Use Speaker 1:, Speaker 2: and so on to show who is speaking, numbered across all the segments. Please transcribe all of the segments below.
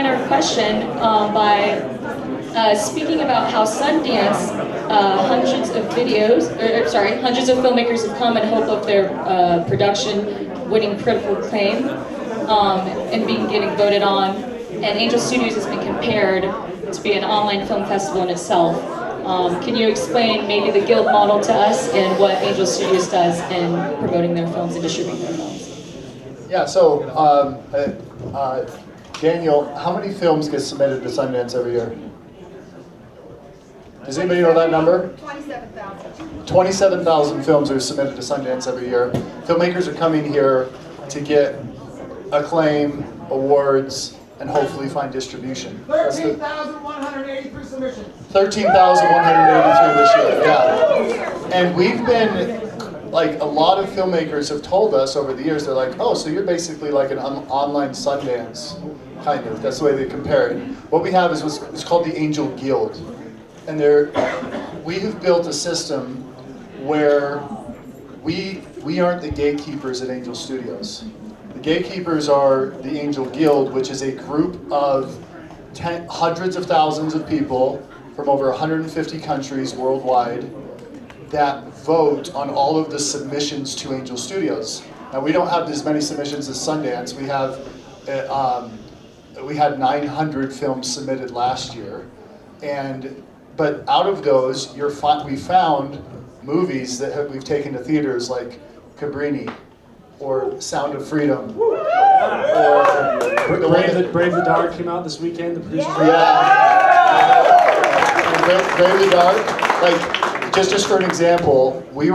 Speaker 1: our question by speaking about how Sundance, hundreds of hundreds of filmmakers have come in hope of their production winning critical acclaim and getting voted on. And Angel Studios has been compared to be an online film festival in itself. Can you explain maybe the guild model to us and what Angel Studios does in promoting their films and distributing their films?
Speaker 2: Yeah, so Daniel, how many films get submitted to Sundance every year? Does anybody know that number?
Speaker 3: 27,000.
Speaker 2: 27,000 films are submitted to Sundance every year. Filmmakers are coming here to get acclaim, awards, and hopefully find distribution.
Speaker 3: 13,183 submissions.
Speaker 2: 13,183 this year, yeah. And we've been, like, a lot of filmmakers have told us over the years, they're like, oh, so you're basically like an online Sundance, kind of. That's the way they compare it. What we have is what's called the Angel Guild. And we have built a system where we aren't the gatekeepers at Angel Studios. The gatekeepers are the Angel Guild, which is a group of hundreds of thousands of people from over 150 countries worldwide that vote on all of the submissions to Angel Studios. Now, we don't have as many submissions as Sundance. We had 900 films submitted last year, but out of those, we found movies that we've taken to theaters like Cabrini, or Sound of Freedom, or
Speaker 4: Brave the Dark came out this weekend. The producers
Speaker 2: Brave the Dark. Like, just for an example, we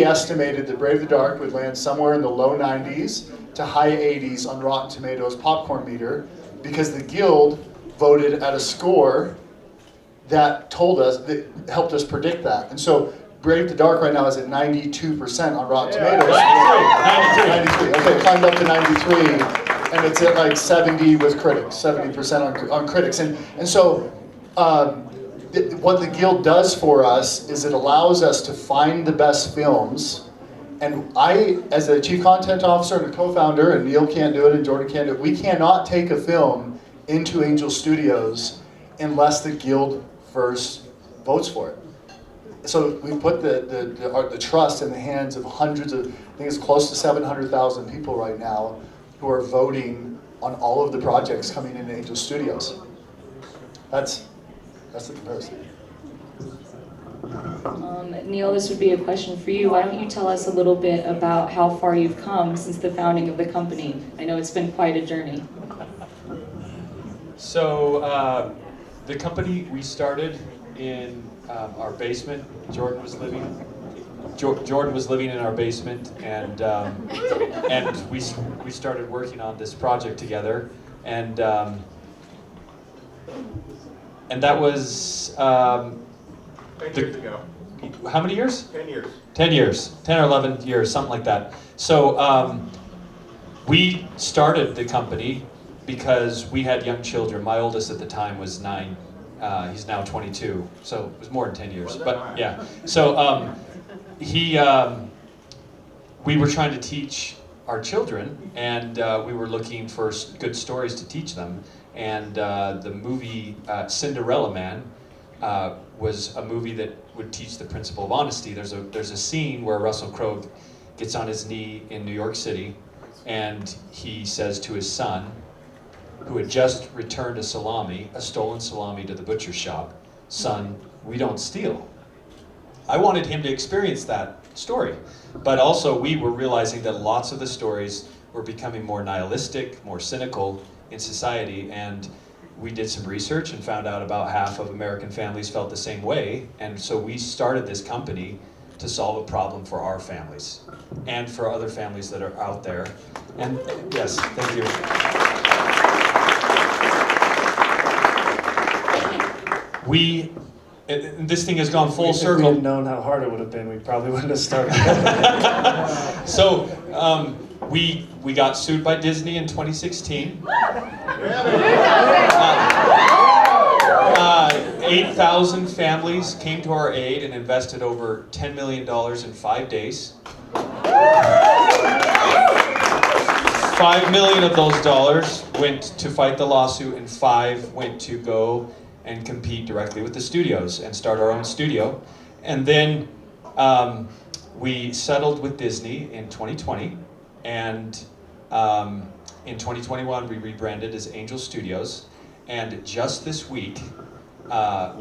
Speaker 2: estimated that Brave the Dark would land somewhere in the low 90s to high 80s on Rotten Tomatoes popcorn meter, because the Guild voted at a score that helped us predict that. And so Brave the Dark right now is at 92% on Rotten Tomatoes. 93. Okay, climbed up to 93, and it's at like 70 with critics, 70% on critics. And so what the Guild does for us is it allows us to find the best films. And I, as a chief content officer and a co-founder, and Neal can't do it and Jordan can't do it, we cannot take a film into Angel Studios unless the Guild first votes for it. So we put the trust in the hands of hundreds of, I think it's close to 700,000 people right now who are voting on all of the projects coming into Angel Studios. That's the comparison.
Speaker 1: Neal, this would be a question for you. Why don't you tell us a little bit about how far you've come since the founding of the company? I know it's been quite a journey.
Speaker 5: So the company, we started in our basement. Jordan was living in our basement, and we started working on this project together, and that was
Speaker 6: 10 years ago.
Speaker 5: How many years?
Speaker 6: 10 years.
Speaker 5: 10 years, 10 or 11 years, something like that. So we started the company because we had young children. My oldest at the time was 9. He's now 22, so it was more than 10 years. But yeah, so we were trying to teach our children, and we were looking for good stories to teach them. And the movie Cinderella Man was a movie that would teach the principle of honesty. There's a scene where Russell Crowe gets on his knee in New York City, and he says to his son, who had just returned a stolen salami to the butcher shop, "Son, we don't steal." I wanted him to experience that story, but also we were realizing that lots of the stories were becoming more nihilistic, more cynical in society, and we did some research and found out about half of American families felt the same way, and so we started this company to solve a problem for our families and for other families that are out there. And yes, thank you. This thing has gone full circle.
Speaker 4: If we had known how hard it would have been, we probably wouldn't have started.
Speaker 5: So we got sued by Disney in 2016. 8,000 families came to our aid and invested over $10 million in 5 days. $5 million of those dollars went to fight the lawsuit, and 5 went to go and compete directly with the studios and start our own studio. And then we settled with Disney in 2020, and in 2021 we rebranded as Angel Studios. And just this week,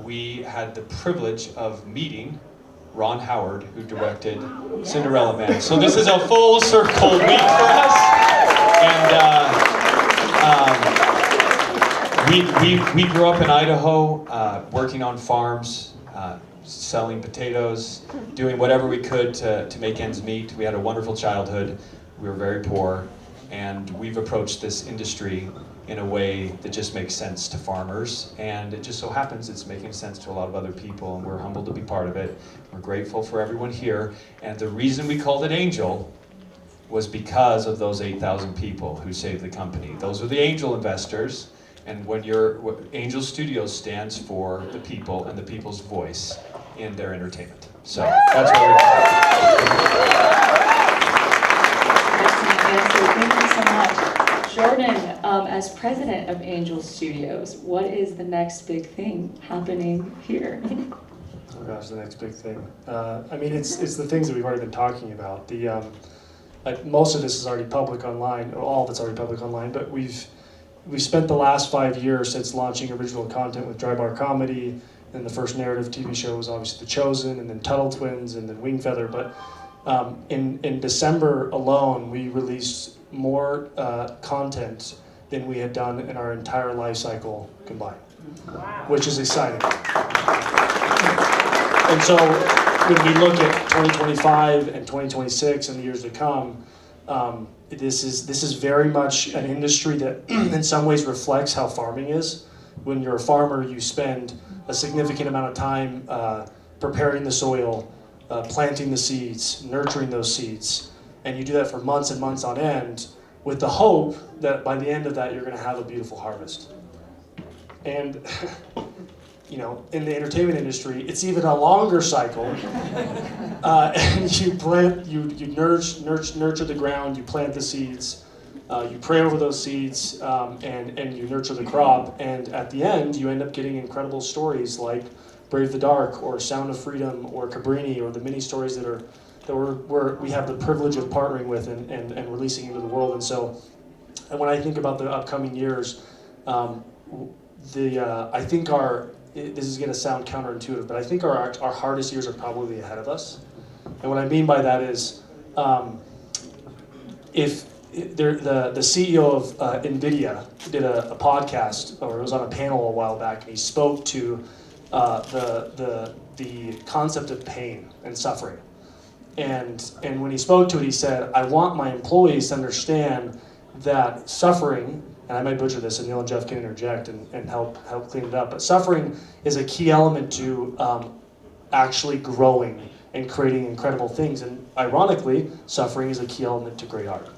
Speaker 5: we had the privilege of meeting Ron Howard, who directed Cinderella Man. So this is a full circle week for us. And we grew up in Idaho, working on farms, selling potatoes, doing whatever we could to make ends meet. We had a wonderful childhood. We were very poor, and we've approached this industry in a way that just makes sense to farmers, and it just so happens it's making sense to a lot of other people, and we're humbled to be part of it. We're grateful for everyone here, and the reason we called it Angel was because of those 8,000 people who saved the company. Those are the angel investors, and what Angel Studios stands for the people and the people's voice in their entertainment. So that's what we're
Speaker 1: Thank you so much. Jordan, as president of Angel Studios, what is the next big thing happening here?
Speaker 4: Oh gosh, the next big thing. I mean, it's the things that we've already been talking about. The most of this is already public online, or all of it's already public online. But we've spent the last 5 years since launching original content with Dry Bar Comedy, and the first narrative TV show was obviously The Chosen, and then Tuttle Twins, and then Wing Feather. But in December alone, we released more content than we had done in our entire life cycle combined, which is exciting. And so when we look at 2025 and 2026 and the years to come, this is very much an industry that in some ways reflects how farming is. When you're a farmer, you spend a significant amount of time preparing the soil, planting the seeds, nurturing those seeds, and you do that for months and months on end with the hope that by the end of that you're going to have a beautiful harvest. And you know, in the entertainment industry, it's even a longer cycle. And you plant, you nurture the ground, you plant the seeds, you pray over those seeds, and you nurture the crop. And at the end, you end up getting incredible stories like Brave the Dark, or Sound of Freedom, or Cabrini, or the mini stories that we have the privilege of partnering with and releasing into the world. And so, and when I think about the upcoming years, I think this is going to sound counterintuitive, but I think our hardest years are probably ahead of us. And what I mean by that is, the CEO of NVIDIA did a podcast, or it was on a panel a while back, and he spoke to the concept of pain and suffering. And when he spoke to it, he said, I want my employees to understand that suffering, and I might butcher this, and Neal and Jeff can interject and help clean it up, but suffering is a key element to actually growing and creating incredible things. And ironically, suffering is a key element to great art.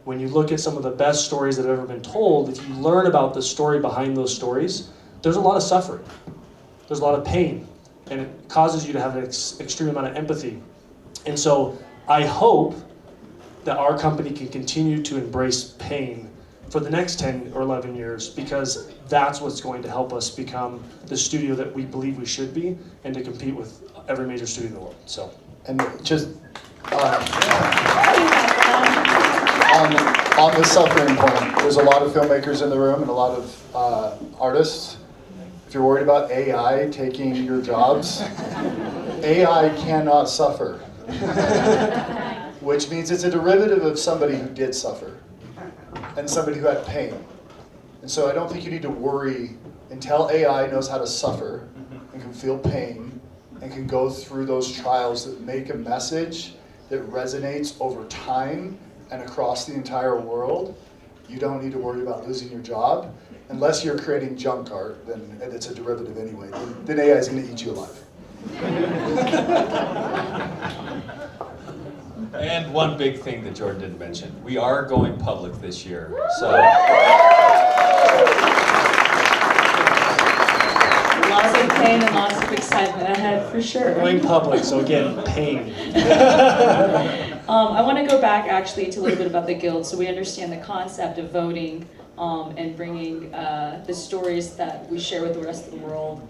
Speaker 4: When you look at some of the best stories that have ever been told, if you learn about the story behind those stories, there's a lot of suffering. There's a lot of pain, and it causes you to have an extreme amount of empathy. And so I hope that our company can continue to embrace pain for the next 10 or 11 years, because that's what's going to help us become the studio that we believe we should be, and to compete with every major studio in the world. So,
Speaker 2: And just on the suffering point, there's a lot of filmmakers in the room and a lot of artists. If you're worried about AI taking your jobs, AI cannot suffer, which means it's a derivative of somebody who did suffer and somebody who had pain. And so I don't think you need to worry until AI knows how to suffer and can feel pain and can go through those trials that make a message that resonates over time and across the entire world. You don't need to worry about losing your job. Unless you're creating junk art, then it's a derivative anyway. Then AI is going to eat you alive.
Speaker 5: And one big thing that Jordan didn't mention, we are going public this year. So
Speaker 1: Lots of pain and lots of excitement ahead for sure.
Speaker 4: going public, so again, pain.
Speaker 1: I want to go back actually to a little bit about the Guild, so we understand the concept of voting and bringing the stories that we share with the rest of the world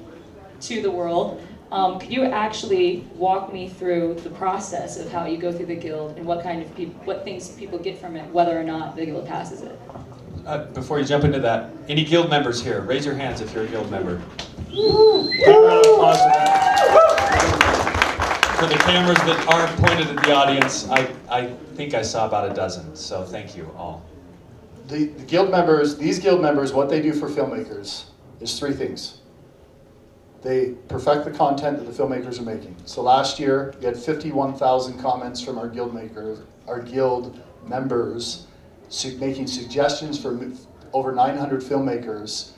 Speaker 1: to the world. Could you actually walk me through the process of how you go through the Guild and what kind of what things people get from it, whether or not the Guild passes it?
Speaker 5: Before you jump into that, any Guild members here? Raise your hands if you're a Guild member. For the cameras that aren't pointed at the audience, I think I saw about a dozen, so thank you all.
Speaker 2: The Guild members, these Guild members, what they do for filmmakers is three things. They perfect the content that the filmmakers are making. So last year, we had 51,000 comments from our Guild members, making suggestions for over 900 filmmakers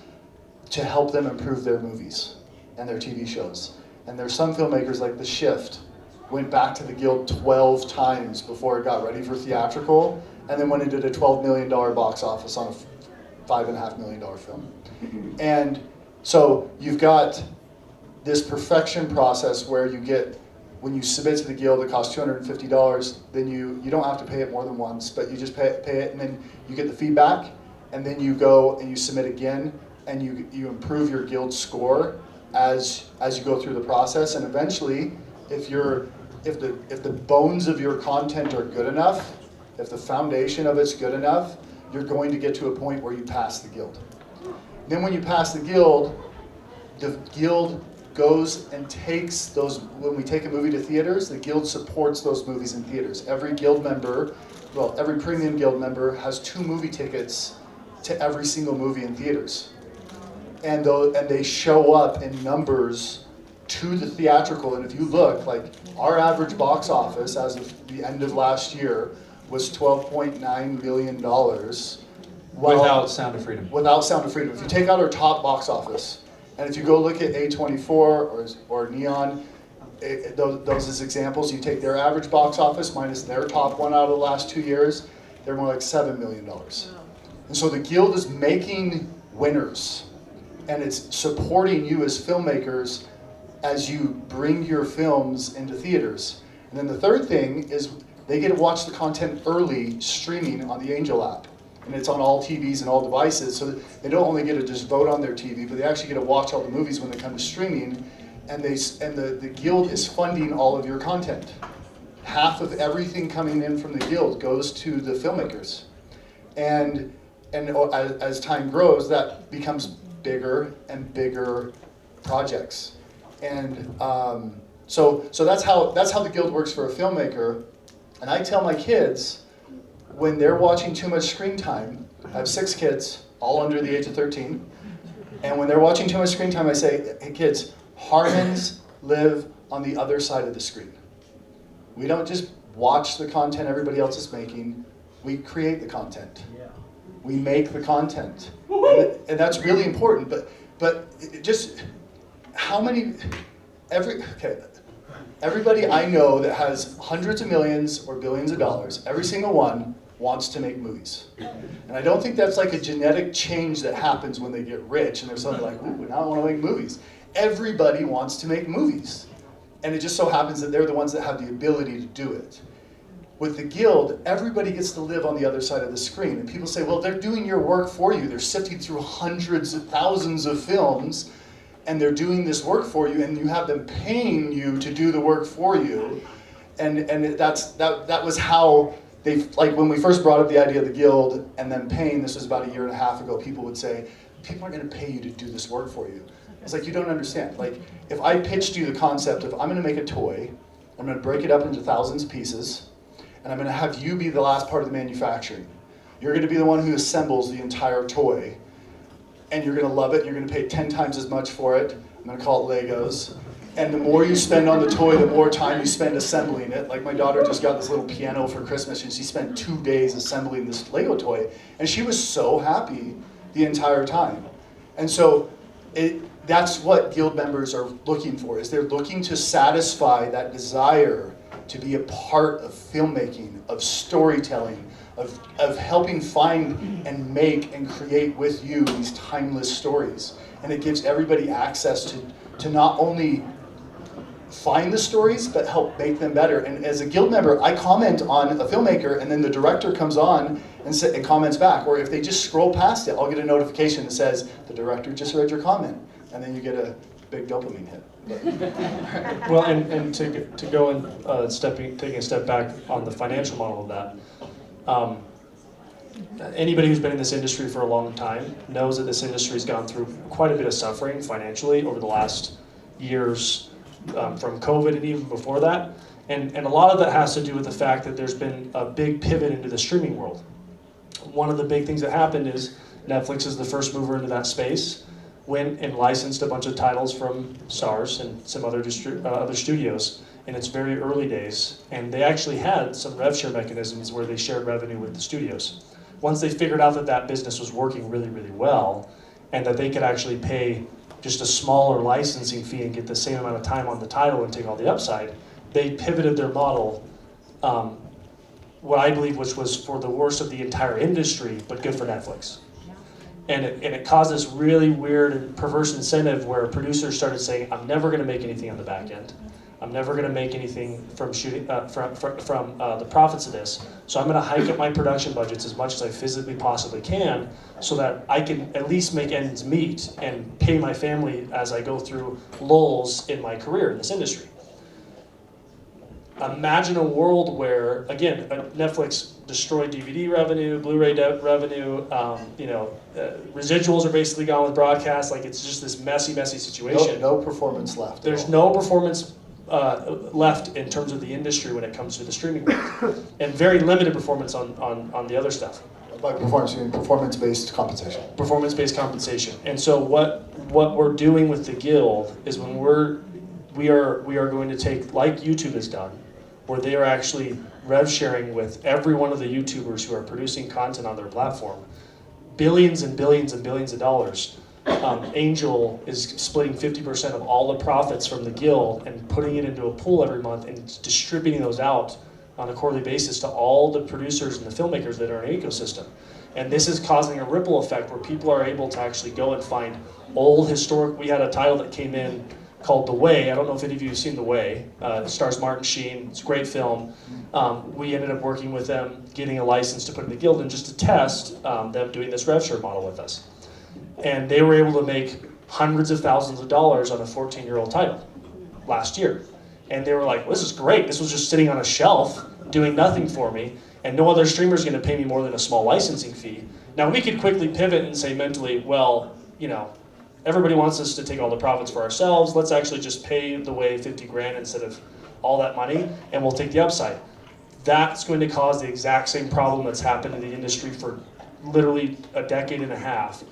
Speaker 2: to help them improve their movies and their TV shows. And there's some filmmakers like The Shift, went back to the Guild 12 times before it got ready for theatrical, and then went and did a $12 million box office on a $5.5 million film. And so you've got this perfection process where you get, when you submit to the Guild, it costs $250, then you don't have to pay it more than once, but you just pay it, and then you get the feedback, and then you go and you submit again, and you improve your Guild score as you go through the process, and eventually, if the bones of your content are good enough, if the foundation of it's good enough, you're going to get to a point where you pass the Guild. Then when you pass the Guild goes and takes those, when we take a movie to theaters, the Guild supports those movies in theaters. Every Guild member, well, every premium Guild member has 2 movie tickets to every single movie in theaters. And they show up in numbers to the theatrical, and if you look, like our average box office as of the end of last year was $12.9 million.
Speaker 5: Without Sound of Freedom.
Speaker 2: Without Sound of Freedom. If you take out our top box office, and if you go look at A24 or Neon, those as examples, you take their average box office minus their top one out of the last 2 years, they're more like $7 million. And so the Guild is making winners, and it's supporting you as filmmakers as you bring your films into theaters. And then the third thing is they get to watch the content early streaming on the Angel app. And it's on all TVs and all devices, so that they don't only get to just vote on their TV, but they actually get to watch all the movies when they come to streaming, and the Guild is funding all of your content. Half of everything coming in from the Guild goes to the filmmakers. And as time grows, that becomes bigger and bigger projects. And so that's how the Guild works for a filmmaker. And I tell my kids, when they're watching too much screen time, I have 6 kids, all under the age of 13, and when they're watching too much screen time, I say, hey kids, Harmons live on the other side of the screen. We don't just watch the content everybody else is making, we create the content. We make the content. And that's really important, but just how many, everybody I know that has hundreds of millions or billions of dollars, every single one wants to make movies. And I don't think that's like a genetic change that happens when they get rich and they're suddenly like, ooh, now I want to make movies. Everybody wants to make movies. And it just so happens that they're the ones that have the ability to do it. With the Guild, everybody gets to live on the other side of the screen. And people say, well, they're doing your work for you. They're sifting through hundreds of thousands of films, and they're doing this work for you, and you have them paying you to do the work for you. And that was how they, like when we first brought up the idea of the Guild and then paying, this was about 1.5 years ago, people would say, people aren't gonna pay you to do this work for you. It's like, you don't understand. Like, if I pitched you the concept of, I'm gonna make a toy, I'm gonna break it up into thousands of pieces, and I'm gonna have you be the last part of the manufacturing. You're gonna be the one who assembles the entire toy, and you're gonna love it, you're gonna pay 10 times as much for it. I'm gonna call it Legos. And the more you spend on the toy, the more time you spend assembling it. Like my daughter just got this little piano for Christmas, and she spent 2 days assembling this Lego toy, and she was so happy the entire time. And so that's what Guild members are looking for, is they're looking to satisfy that desire to be a part of filmmaking, of storytelling, of helping find and make and create with you these timeless stories. And it gives everybody access to not only find the stories, but help make them better. And as a guild member, I comment on a filmmaker, and then the director comes on and comments back. Or if they just scroll past it, I'll get a notification that says, the director just read your comment. And then you get a big dopamine hit.
Speaker 4: Well, and to go and taking a step back on the financial model of that, anybody who's been in this industry for a long time knows that this industry has gone through quite a bit of suffering financially over the last years, from COVID and even before that. And a lot of that has to do with the fact that there's been a big pivot into the streaming world. One of the big things that happened is Netflix is the first mover into that space, went and licensed a bunch of titles from Starz and some other studios in its very early days, and they actually had some rev share mechanisms where they shared revenue with the studios. Once they figured out that that business was working really, really well, and that they could actually pay just a smaller licensing fee and get the same amount of time on the title and take all the upside, they pivoted their model, what I believe which was for the worst of the entire industry, but good for Netflix. And it caused this really weird and perverse incentive where producers started saying, I'm never going to make anything on the back end. I'm never going to make anything from shooting from the profits of this. So I'm going to hike up my production budgets as much as I physically possibly can, so that I can at least make ends meet and pay my family as I go through lulls in my career in this industry. Imagine a world where, again, Netflix destroyed DVD revenue, Blu-ray revenue, residuals are basically gone with broadcast. Like, it's just this messy situation.
Speaker 2: No performance left.
Speaker 4: There's no performance left in terms of the industry when it comes to the streaming world, and very limited performance on the other stuff.
Speaker 2: By performance, you mean performance-based compensation.
Speaker 4: Performance-based compensation. And so what we're doing with the Guild is when we are going to take, like YouTube has done, where they are actually rev sharing with every one of the YouTubers who are producing content on their platform, billions and billions and billions of dollars. Angel is splitting 50% of all the profits from the Guild and putting it into a pool every month and distributing those out on a quarterly basis to all the producers and the filmmakers that are in an ecosystem. And this is causing a ripple effect where people are able to actually go and find old historic. We had a title that came in called The Way. I don't know if any of you have seen The Way. It stars Martin Sheen. It's a great film. We ended up working with them, getting a license to put in the Guild, and just to test them doing this rev share model with us. And they were able to make hundreds of thousands of dollars on a 14-year-old title last year. And they were like, well, this is great. This was just sitting on a shelf doing nothing for me, and no other streamer is going to pay me more than a small licensing fee. Now, we could quickly pivot and say mentally, well, everybody wants us to take all the profits for ourselves. Let's actually just pay The Way 50 grand instead of all that money, and we'll take the upside. That's going to cause the exact same problem that's happened in the industry for literally a decade and a half.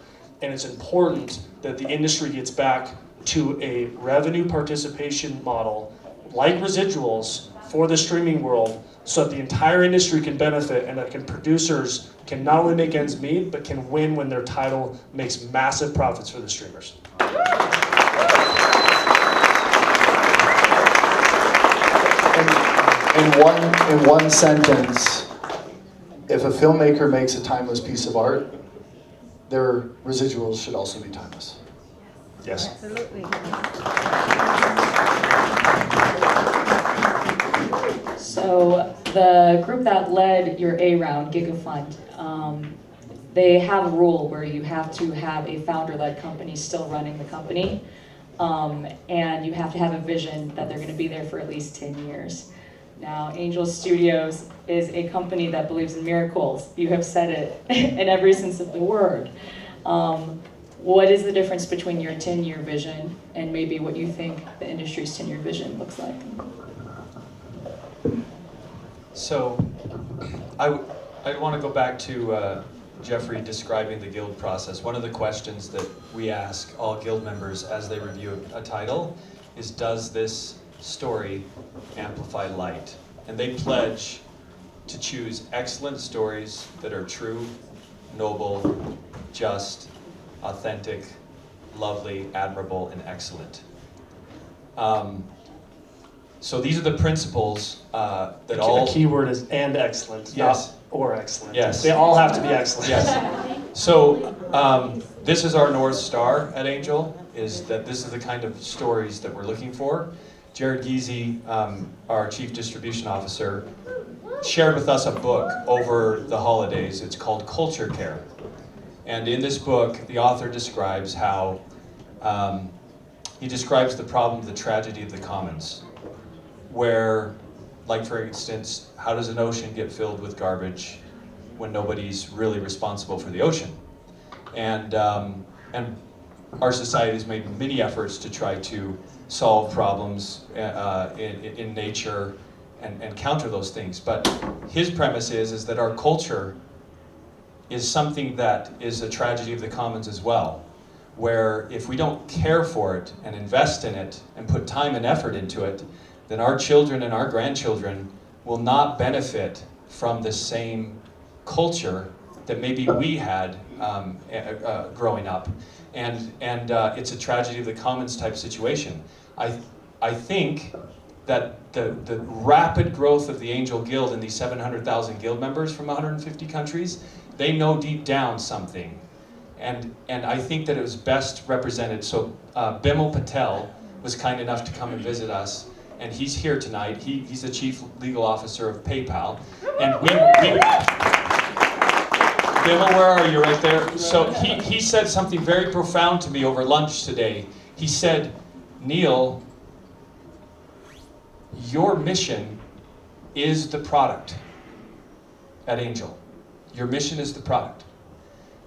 Speaker 4: And it's important that the industry gets back to a revenue participation model like residuals for the streaming world, so that the entire industry can benefit, and that producers can not only make ends meet, but can win when their title makes massive profits for the streamers.
Speaker 2: In one sentence, if a filmmaker makes a timeless piece of art, their residuals should also be timeless.
Speaker 4: Yes.
Speaker 7: Absolutely.
Speaker 1: So the group that led your A round, GigaFund, they have a rule where you have to have a founder-led company still running the company, and you have to have a vision that they're going to be there for at least 10 years. Now, Angel Studios is a company that believes in miracles. You have said it in every sense of the word. What is the difference between your 10-year vision and maybe what you think the industry's 10-year vision looks like?
Speaker 5: So, I want to go back to Jeffrey describing the Guild process. One of the questions that we ask all Guild members as they review a title is, does this story amplify light? And they pledge to choose excellent stories that are true, noble, just, authentic, lovely, admirable, and excellent. So these are the principles that all...
Speaker 4: The key word is "and excellent,"
Speaker 5: yes,
Speaker 4: not "or excellent."
Speaker 5: Yes.
Speaker 4: They all have to be excellent.
Speaker 5: Yes. So this is our North Star at Angel, is that this is the kind of stories that we're looking for. Jared Giese, our Chief Distribution Officer, shared with us a book over the holidays. It's called Culture Care. And in this book, the author describes how, he describes the problem, the tragedy of the commons, where, like for instance, how does an ocean get filled with garbage when nobody's really responsible for the ocean? And our society has made many efforts to try to solve problems in nature and counter those things. But his premise is that our culture is something that is a tragedy of the commons as well, where if we don't care for it and invest in it and put time and effort into it, then our children and our grandchildren will not benefit from the same culture that maybe we had growing up. And it's a tragedy of the commons type situation. I think that the rapid growth of the Angel Guild and these 700,000 guild members from 150 countries, they know deep down something. And I think that it was best represented. So Bimal Patel was kind enough to come and visit us, and he's here tonight. He's the Chief Legal Officer of PayPal. And Bimal, where are you? Right there. So he said something very profound to me over lunch today. He said, Neal, your mission is the product at Angel. Your mission is the product.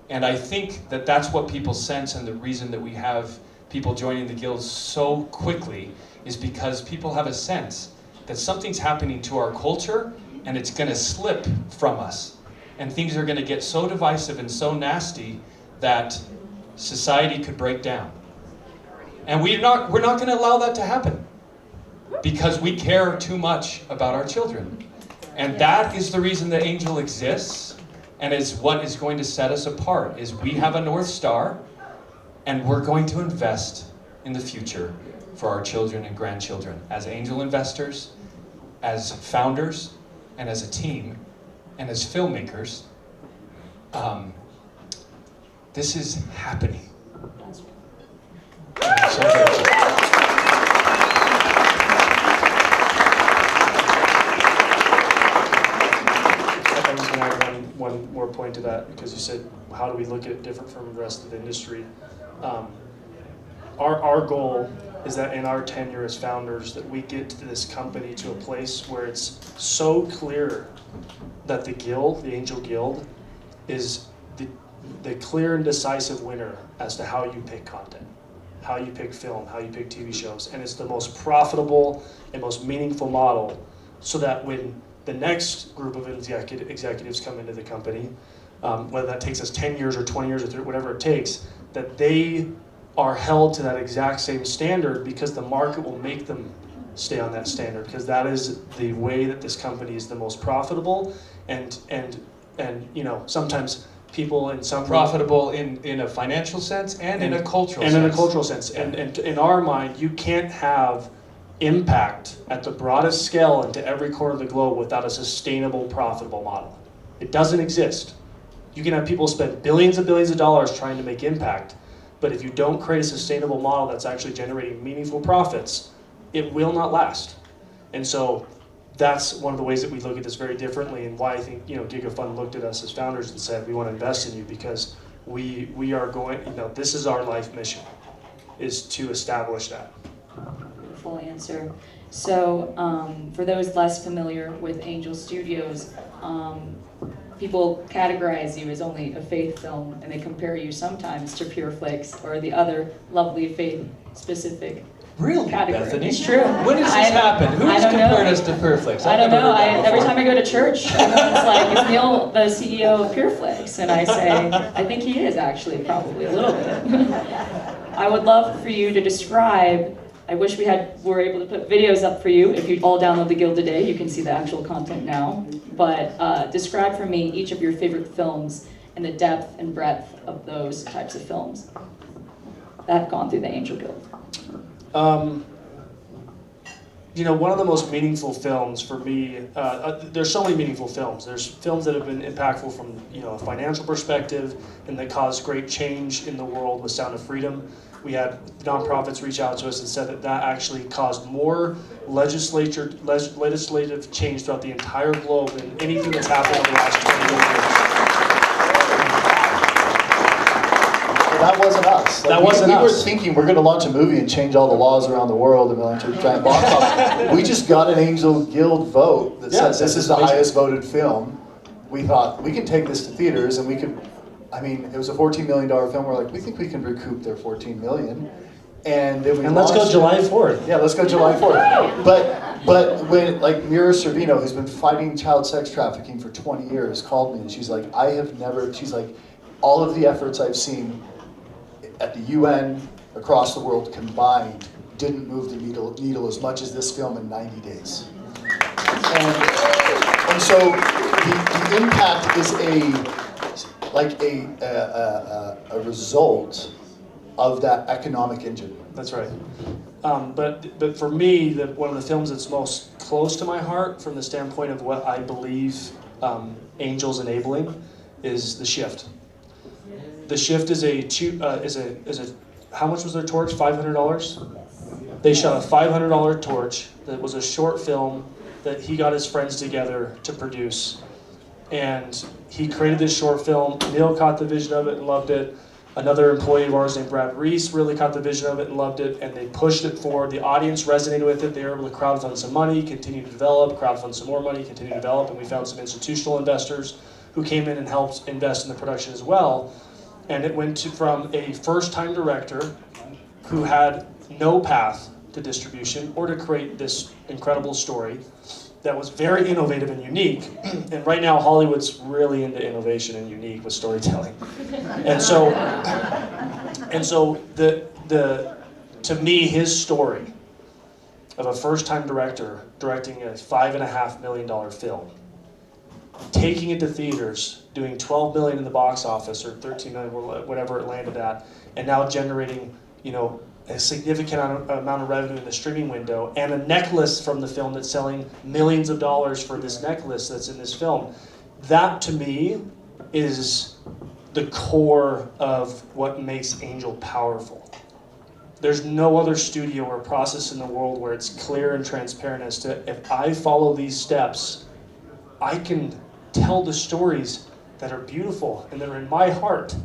Speaker 5: And I think that that's what people sense, and the reason that we have people joining the guild so quickly is because people have a sense that something's happening to our culture and it's going to slip from us. And things are going to get so divisive and so nasty that society could break down. And we're not going to allow that to happen because we care too much about our children. And that is the reason that Angel exists, and is what is going to set us apart, is we have a North Star, and we're going to invest in the future for our children and grandchildren. As angel investors, as founders, and as a team, and as filmmakers, this is happening. I'm so grateful.
Speaker 4: I was going to add one more point to that, because you said, how do we look at it different from the rest of the industry? Our goal is that in our tenure as founders, that we get to this company to a place where it's so clear that the guild, the Angel Guild, is the clear and decisive winner as to how you pick content, how you pick film, how you pick TV shows, and it's the most profitable and most meaningful model, so that when the next group of executives come into the company, whether that takes us 10 years or 20 years or 30, whatever it takes, that they are held to that exact same standard, because the market will make them stay on that standard, because that is the way that this company is the most profitable. And you know, sometimes people in some
Speaker 5: Profitable in a financial sense and in a cultural sense.
Speaker 4: And in a cultural sense. And in our mind, you can't have impact at the broadest scale into every corner of the globe without a sustainable, profitable model. It doesn't exist. You can have people spend billions and billions of dollars trying to make impact, but if you don't create a sustainable model that's actually generating meaningful profits, it will not last. And so that's one of the ways that we look at this very differently, and why I think, you know, GigaFund looked at us as founders and said, we want to invest in you, because we are going, you know, this is our life mission, is to establish that.
Speaker 1: Full answer. So for those less familiar with Angel Studios, people categorize you as only a faith film, and they compare you sometimes to Pure Flix or the other lovely faith-specific
Speaker 5: Really,
Speaker 1: category.
Speaker 5: Bethany?
Speaker 1: It's true.
Speaker 5: When does this happen? Who's compared us to Pureflix?
Speaker 1: I don't know. Every time I go to church, everyone's like, is Neal the CEO of Pureflix? And I say, I think he is actually, probably a little bit. I would love for you to describe, I wish were able to put videos up for you. If you all download the Guild today, you can see the actual content now. But describe for me each of your favorite films and the depth and breadth of those types of films that have gone through the Angel Guild.
Speaker 4: one of the most meaningful films for me, there's so many meaningful films. There's films that have been impactful from a financial perspective and that caused great change in the world with Sound of Freedom. We had nonprofits reach out to us and said that actually caused more legislative change throughout the entire globe than anything that's happened over the last 20 years.
Speaker 2: That wasn't us.
Speaker 4: That wasn't
Speaker 2: we
Speaker 4: us.
Speaker 2: were thinking we're going to launch a movie and change all the laws around the world and launch a giant box office. We just got an Angel Guild vote that said this is the highest voted film. We thought we could take this to theaters and we could. I mean, it was a $14 million film. We're like, we think we can recoup their $14 million, and then we
Speaker 4: let's go July 4th.
Speaker 2: Yeah, let's go July 4th. But when Mira Sorvino, who's been fighting child sex trafficking for 20 years, called me and she's like, she's like, all of the efforts I've seen at the UN, across the world combined, didn't move the needle as much as this film in 90 days. And so the impact is a result of that economic engine.
Speaker 4: That's right. But for me, one of the films that's most close to my heart from the standpoint of what I believe Angel's enabling is The Shift. The Shift is how much was their torch? $500? They shot a $500 torch that was a short film that he got his friends together to produce. And he created this short film. Neal caught the vision of it and loved it. Another employee of ours named Brad Reese really caught the vision of it and loved it, and they pushed it forward. The audience resonated with it. They were able to crowdfund some money, continue to develop, crowdfund some more money, continue to develop, and we found some institutional investors who came in and helped invest in the production as well. And it went from a first-time director who had no path to distribution or to create this incredible story that was very innovative and unique. And right now, Hollywood's really into innovation and unique with storytelling. And so to me, his story of a first-time director directing a $5.5 million film, taking it to theaters, doing $12 million in the box office or $13 million, whatever it landed at, and now generating, a significant amount of revenue in the streaming window, and a necklace from the film that's selling millions of dollars for this necklace that's in this film. That, to me, is the core of what makes Angel powerful. There's no other studio or process in the world where it's clear and transparent as to, if I follow these steps, I can tell the stories that are beautiful and that are in my heart.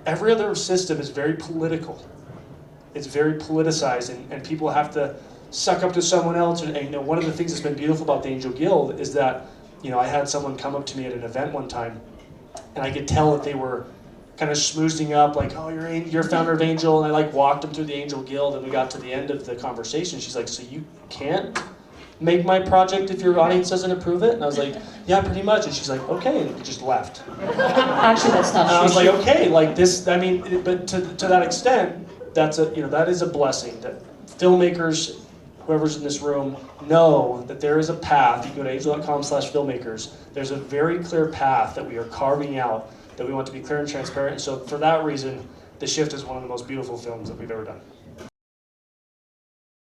Speaker 4: Every other system is very political. It's very politicized, and people have to suck up to someone else. And one of the things that's been beautiful about the Angel Guild is that, I had someone come up to me at an event one time, and I could tell that they were kind of schmoozing up, like, oh, you're founder of Angel, and I walked them through the Angel Guild, and we got to the end of the conversation. She's like, so you can't make my project if your audience doesn't approve it? And I was like, yeah, pretty much. And she's like, okay, and just left.
Speaker 1: Actually, that's not
Speaker 4: And
Speaker 1: true.
Speaker 4: I was like, okay, but to that extent, that is a blessing, that filmmakers, whoever's in this room, know that there is a path. You go to angel.com/filmmakers. There's a very clear path that we are carving out, that we want to be clear and transparent. And so for that reason, The Shift is one of the most beautiful films that we've ever done.